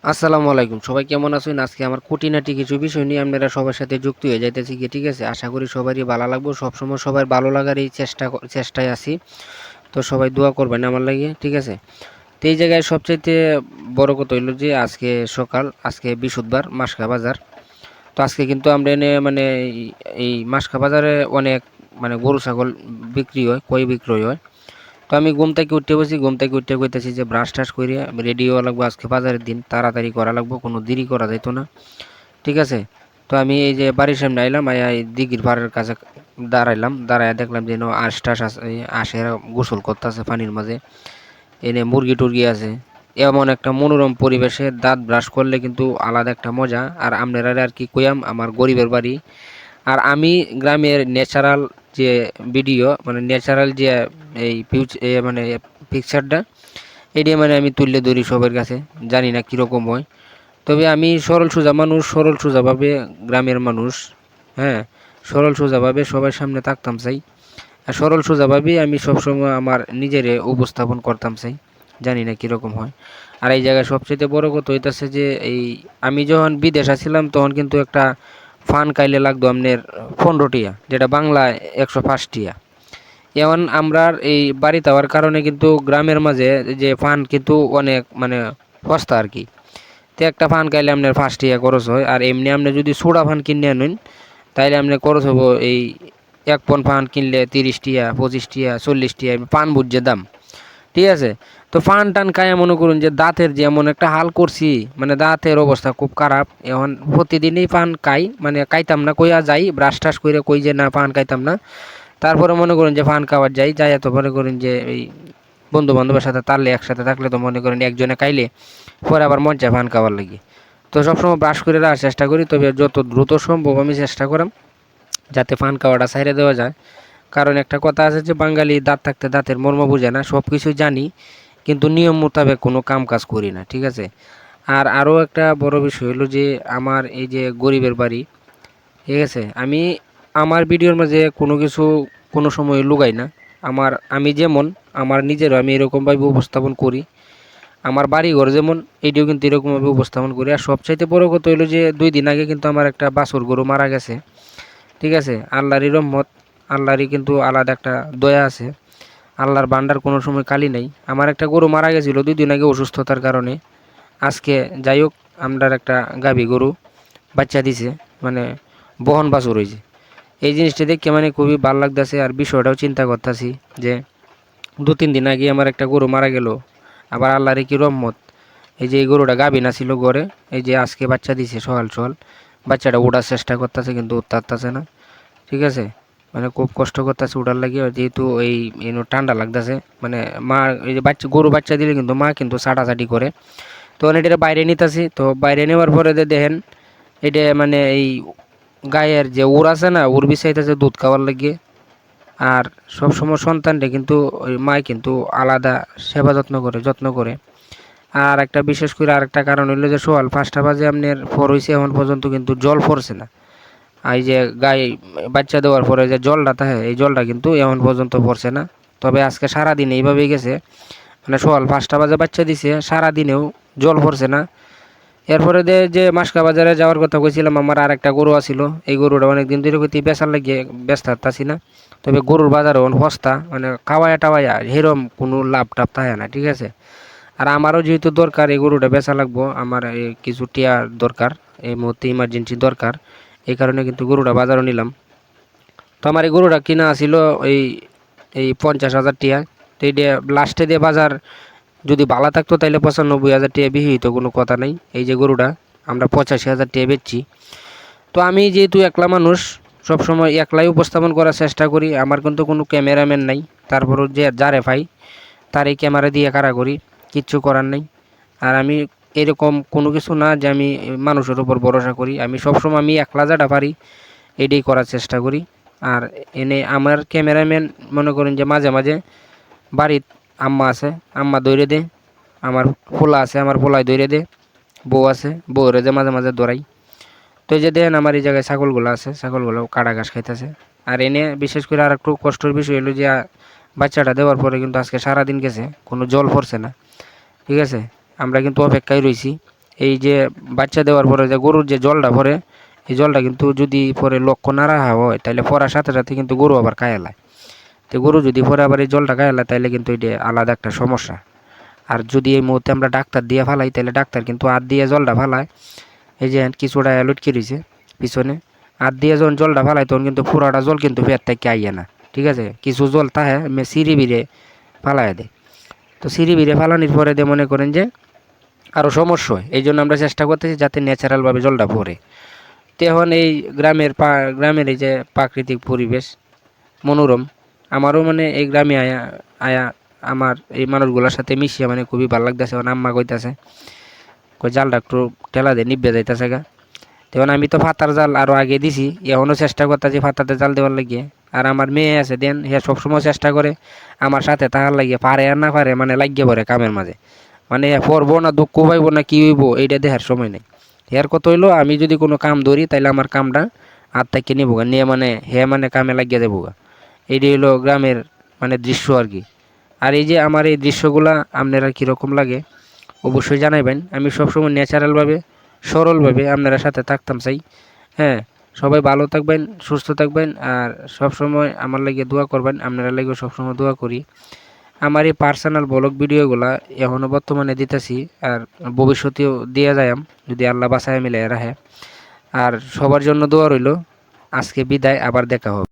আসসালামু আলাইকুম, সবাই কেমন আছেন? আজকে আমার খুঁটিনাটি কিছু বিষয় নিয়ে আপনারা সবার সাথে যুক্ত হয়ে যাইতেছি কি, ঠিক আছে? আশা করি সবারই ভালো লাগবে। সবসময় সবার ভালো লাগার এই চেষ্টায় আছি। তো সবাই দোয়া করবেন আমার লাগে, ঠিক আছে? তো এই জায়গায় সবচাইতে বড় কথা হইলো যে আজকে বৃহস্পতিবার, মাসকা বাজার। তো আজকে কিন্তু আমরা এনে মানে এই মাসকা বাজারে অনেক মানে গরু ছাগল বিক্রি হয়, ক্রয় বিক্রয় হয়। তো আমি ঘুম থেকে উঠতে বসি, ঘুম থেকে উঠতে কইতেছি যে ব্রাশ টাশ করে রেডি হওয়া লাগবো, আজকে বাজারের দিন, তাড়াতাড়ি করা লাগবো, কোনো দেরি করা যেত না, ঠিক আছে? তো আমি এই যে বাড়ির সামনে আইলাম, আয়া এই দিঘির পাড়ের কাছে দাঁড়াইলাম, দাঁড়ায় দেখলাম যে আশ টাশ আসে গোসল করতেছে পানির মাঝে, এনে মুরগি টুরগি আছে। এমন একটা মনোরম পরিবেশে দাঁত ব্রাশ করলে কিন্তু আলাদা একটা মজা। আর আপনারা আর কি কইয়াম, আমার গরিবের বাড়ি। আর আমি গ্রামের ন্যাচারাল যে ভিডিও মানে ন্যাচারাল যে এই মানে পিকচারটা, এটি মানে আমি তুললে ধরি সবার কাছে, জানি না কীরকম হয়। তবে আমি সরল সোজা মানুষ, সরল সোজাভাবে গ্রামের মানুষ, হ্যাঁ, সরল সোজাভাবে সবার সামনে থাকতাম চাই। আর সরল সোজাভাবেই আমি সবসময় আমার নিজেরে উপস্থাপন করতাম চাই, জানি না কীরকম হয়। আর এই জায়গায় সবচেয়ে বড় কথা হইতেছে যে এই আমি যখন বিদেশ আসছিলাম তখন কিন্তু একটা ফান কাইলে লাগতো আপনার 15 টিয়া, যেটা বাংলায় 105 টিয়া। যেমন আমরা এই বাড়িতে হওয়ার কারণে কিন্তু গ্রামের মাঝে যে ফান কিন্তু অনেক মানে সস্তা আর কি। তো একটা ফান খাইলে আপনার 5 টিয়া খরচ হয়। আর এমনি আপনি যদি সোডা ফান কিনে আনেন তাইলে আপনার খরচ হবো এই 1 পন ফান কিনলে 30 টিয়া, 25 টিয়া, 40 টিয়া, পান বুঝছে দাম, ঠিক আছে? তো ফান টান খাইয়া মনে করুন যে দাঁতের যে এমন একটা হাল করছি, মানে দাঁতের অবস্থা খুব খারাপ। এখন প্রতিদিনই পান খাই, মানে খাইতাম না, কইয়া যাই ব্রাশ টাশ করে কই যে না পান খাইতাম না। তারপরে মনে করেন যে পান খাওয়ার যাই যাই তো মনে করেন যে এই বন্ধু বান্ধবের সাথে তারলে একসাথে থাকলে তো মনে করেন একজনে খাইলে পরে আবার মন চায় পান খাওয়ার লাগে। তো সবসময় ব্রাশ করে রাখার চেষ্টা করি, তবে যত দ্রুত সম্ভব আমি চেষ্টা করাম যাতে পান খাওয়াটা ছাইড়ে দেওয়া যায়। কারণ একটা কথা আছে যে বাঙালি দাঁত থাকতে দাঁতের মর্ম বুঝে না, সব কিছুই জানি কিন্তু নিয়ম মোতাবেক কোনো কাম কাজ করি না, ঠিক আছে? আর আরও একটা বড় বিষয় হলো যে আমার এই যে গরিবের বাড়ি, ঠিক আছে, আমি আমার ভিডিওর মাঝে কোনো কিছু কোনো সময় লুকাই না। আমি যেমন আমার নিজেরও আমি এরকমভাবে উপস্থাপন করি, আমার বাড়ি ঘর যেমন এইটিও কিন্তু এরকমভাবে উপস্থাপন করি। আর সবচাইতে বড় কথা হলো যে 2 দিন আগে কিন্তু আমার একটা বাছুর গরু মারা গেছে, ঠিক আছে? আল্লাহরই রহমত, আল্লাহরই কিন্তু আলাদা একটা দয়া আছে, আল্লাহর বান্দার কোনো সময় খালি নাই। আমার একটা গরু মারা গেছিলো 2 দিন আগে অসুস্থতার কারণে। আজকে যাই হোক, আমরার একটা গাভী গরু বাচ্চা দিছে, মানে বহন বাছুর হয়েছে। এই জিনিসটা দেখে মানে খুবই ভালো লাগতেছে। আর বিষয়টাও চিন্তা করতেছি যে 2-3 দিন আগে আমার একটা গরু মারা গেল, আবার আল্লাহর কি রহমত, এই যে এই গরুটা গাভী না ছিল ঘরে, এই যে আজকে বাচ্চা দিছে সকাল সকাল। বাচ্চাটা ওঠার চেষ্টা করতেছে কিন্তু উঠতে পারতেছে না, ঠিক আছে? মানে খুব কষ্ট করতেছে উঠার লাগে, যেহেতু এই ঠান্ডা লাগতেছে। মানে মা এই যে গরু বাচ্চা দিলে কিন্তু মা কিন্তু চাটাচাটি করে। তো এটা বাইরে নিতেছি, তো বাইরে নেওয়ার পরে দেখেন এটা মানে এই গায়ের যে উর আছে না, উর বিছাইতেছে দুধ খাওয়ার লাগে। আর সবসময় সন্তানটা কিন্তু ওই মায় কিন্তু আলাদা সেবা যত্ন করে। আর একটা বিশেষ করে আরেকটা কারণ হইলো যে সকাল 5টা বাজে আপনার পর হয়েছে, এখন পর্যন্ত কিন্তু জল পড়ছে না। এই যে গায়ে বাচ্চা দেওয়ার পরে যে জলটা থাকে, এই জলটা কিন্তু এখন পর্যন্ত পড়ছে না। তবে আজকে সারাদিন এইভাবেই গেছে, মানে সকাল 5টা বাজে বাচ্চা দিছে, সারাদিনেও জল পড়ছে না। এরপরে যে মাসকা বাজারে যাওয়ার কথা কইছিলাম, আমার আর একটা গরু আছিল, এই গরুটা অনেকদিন ধরে কইতে বেচার লাগিয়ে ব্যস্ত থাকতাছি না। তবে গরুর বাজার এখন সস্তা, মানে খাওয়ায়া টাওয়ায়া সেরম কোনো লাভ টাভ থাকে না, ঠিক আছে? আর আমারও যেহেতু দরকার এই গরুটা বেচা লাগবো, আমার এই কিছু টিয়ার দরকার, এই মুহূর্তে ইমার্জেন্সি দরকার, এই কারণে কিন্তু গরুটা বাজারও নিলাম। তো আমার এই গরুটা কিনা আছিল এই এই 50,000 টিয়া। তো এই লাস্টে দিয়ে বাজার যদি ভালো থাকতো তাহলে 95,000 টিয়া বিহি হইতো, কোনো কথা নাই। এই যে গরুটা আমরা 85,000 টিয়া বেচছি। তো আমি যেহেতু একলা মানুষ, সবসময় একলাই উপস্থাপন করার চেষ্টা করি, আমার কিন্তু কোনো ক্যামেরাম্যান নাই। তারপরও যে যারে পাই তার এই ক্যামেরা দিয়ে কারা করি, কিচ্ছু করার নেই। আর আমি এরকম কোনো কিছু না যে আমি মানুষের উপর ভরসা করি, আমি সবসময় আমি একলা যাটা পারি এটাই করার চেষ্টা করি। আর এনে আমার ক্যামেরাম্যান মনে করেন যে মাঝে মাঝে বাড়ির আম্মা আছে, আম্মা দৌড়ে দে, আমার পোলা আছে, আমার পোলায় দৌড়ে দে, বউ আছে, বউরে যে মাঝে মাঝে দৌড়াই। তো এই যে দেখেন আমার এই জায়গায় ছাগলগুলো আছে, ছাগলগুলো কাটা ঘাস খাইতেছে। আর এনে বিশেষ করে আর একটু কষ্টের বিষয় হলো যে বাচ্চাটা দেওয়ার পরে কিন্তু আজকে সারাদিন গেছে, কোনো জল পড়ছে না, ঠিক আছে? আমরা কিন্তু অপেক্ষায় রয়েছি এই যে বাচ্চা দেওয়ার পরে যে গরুর যে জলটা পরে, এই জলটা কিন্তু যদি পরে লক্ষ্য না রাখা হয় তাহলে পরার সাথে সাথে কিন্তু গরু আবার খায়ালায়। তো গরু যদি পরে আবার এই জলটা খায়ালায় তাহলে কিন্তু এটা আলাদা একটা সমস্যা। আর যদি এই মুহূর্তে আমরা ডাক্তার দিয়ে ফালাই তাহলে ডাক্তার কিন্তু হাত দিয়ে জলটা ফালায়, এই যে কিছুটা লটকে রয়েছে পিছনে, হাত দিয়ে যখন জলটা ফালায় তখন কিন্তু পুরাটা জল কিন্তু পেট থেকে আইয়ে না, ঠিক আছে। কিছু জল তাহে সিঁড়ি বিড়ে ফালায় দেয়। তো সিঁড়ি বিড়ে ফালানোর পরে দিয়ে মনে করেন যে আরও সমস্যা হয়। এই জন্য আমরা চেষ্টা করতেছি যাতে ন্যাচারালভাবে জলটা পড়ে। তো এখন এই গ্রামের এই যে প্রাকৃতিক পরিবেশ মনোরম, আমারও মানে এই গ্রামে আয়া আয়া আমার এই মানুষগুলোর সাথে মিশিয়ে মানে খুবই ভালো লাগতেছে। এখন আম্মা কইতাছে কই জালটা একটু ঠেলা দিয়ে নিবে যাইতেছে গা। তখন আমি তো ফাতার জাল আরও আগে দিছি, এখনও চেষ্টা করতেছি ফাতাতে জাল দেওয়ার লাগিয়ে। আর আমার মেয়ে আছে দেন, হে সবসময় চেষ্টা করে আমার সাথে তাহার লাগিয়ে, পারে আর না পারে মানে লাগিয়ে পড়ে কামের মাঝে, মানে পড়বো না দুঃখ পাইবো না কি হইব এইটা দেখার সময় নেই। হের কত হইলো আমি যদি কোনো কাম ধরি তাইলে আমার কামটা হাত থেকে নিবো গা, নিয়ে মানে হে মানে কামে লাগিয়ে দেবো গা। এইটাই হলো গ্রামের মানে দৃশ্য আর কি। আর এই যে আমার এই দৃশ্যগুলা আপনারা কীরকম লাগে অবশ্যই জানাইবেন। আমি সবসময় ন্যাচারালভাবে সরলভাবে আপনারা সাথে থাকতাম চাই। হ্যাঁ, সবাই ভালো থাকবেন, সুস্থ থাকবেন, আর সবসময় আমার লাগে দোয়া করবেন। আপনারা লাগে সবসময় দোয়া করি। আমার এই পার্সোনাল ব্লগ ভিডিওগুলা এখনও বর্তমানে দিতেছি, আর ভবিষ্যতেও দিয়ে যাইম যদি আল্লাহ বাসায় মিলে রাখে। আর সবার জন্য দোয়া রইল। আজকে বিদায়, আবার দেখা হবে।